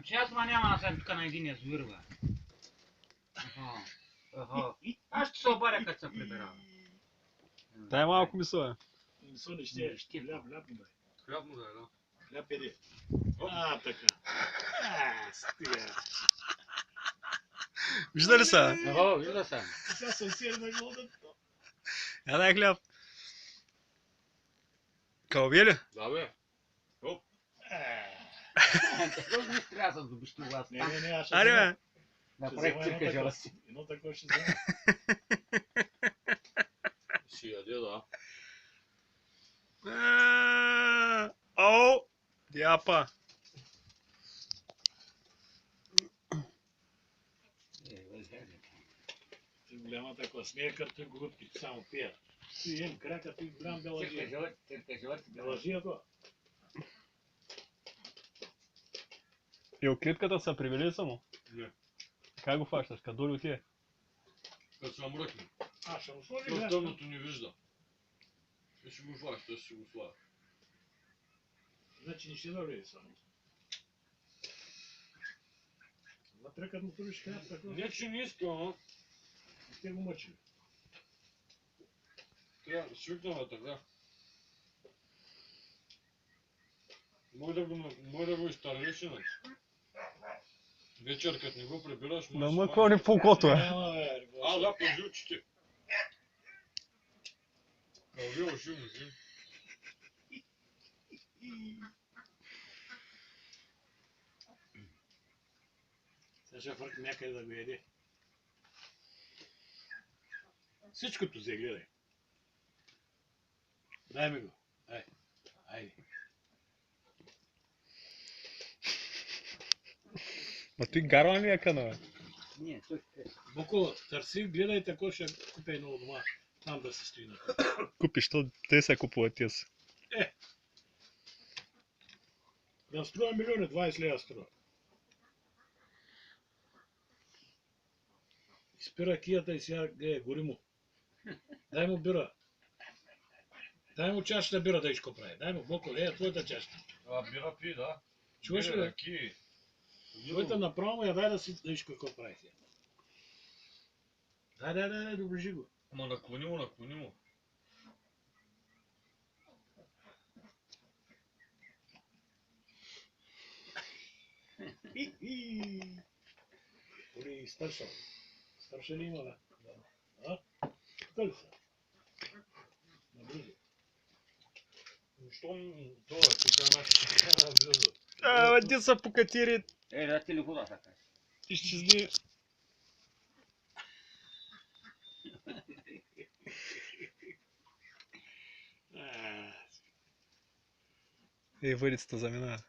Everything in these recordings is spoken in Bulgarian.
Че аз няма да съм тук на един язовир, бе. Аз ще се обаря, като се прибирам. Дай малко мисо, Мисо не ще. Хляб му дай. Хляб му дай, да. Хляб еди. Така. Стига. Вижда ли са? Вижда се. Сега съм сирена голоден. Я дай хляб. Калви ли? Да, бе. Оп. Какво не трябва да добиш това? Не, аз ще Аре, взема. бе. Направих цирка жалости. Едно такова ще взема. Си яде, да. О, дяпа. Ти голямата класния, като той глутки, само пия. Ти ем крака, ти голям белажия. Цирка жалости. Белажия това. И оклитката са привели само? Не. Как го фащаш? Къде ли отие? Като съм мръкни. Ще му сложи В град. тъмното не вижда. И ще го фаща, ще го слага. Значи не ще навлезе само. Вътре като му туриш хляб, такова. Не, че не иска, а? Те го мъчили. Трябва да свикнем така. Може да го изтървиш иначе. Вечер, като не го прибираш, може Намъква ни полкото, е. Да, по жилчите. Кълви уши му си. Сега ще фърк някъде да го яде. Всичкото взе, гледай. Дай ми го. Айде. Ма той гарван ли е кана, бе? Не, той е. Боко, търси, гледай тако, ще купя едно дома. Там да се стои на това. Купиш, то те се купуват тия си. Да струва милиони, 20 лева струва. Спира кията и сега гори му. Дай му бира. Дай му чашата бира да ишко прави. Дай му, Боко, твоята чашата. Бира пи, да. Чуваш ли, бе? Твоята направо му я дай да ишко какво прави сега. Дай, доближи го. Ама наклони му. Оли старша. Старша ли има, бе? Тук ли са? Наближи. Щом това е, тук е нашата близо. Ди са покатири. Да ти ли хода така? Изчезни. Въдицата замина.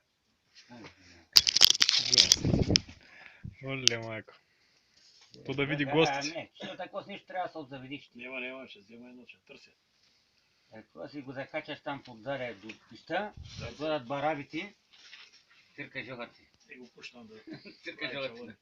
Оле, майко. То да види гостите. Не, ще тако с нищо трябва да се отзаведиш. Няма, ще взема едно, ще търся. Ако си го закачаш там под заря до писта, да бъдат барабите, цирка жълъци. И го пущам да... Цирка жълъци.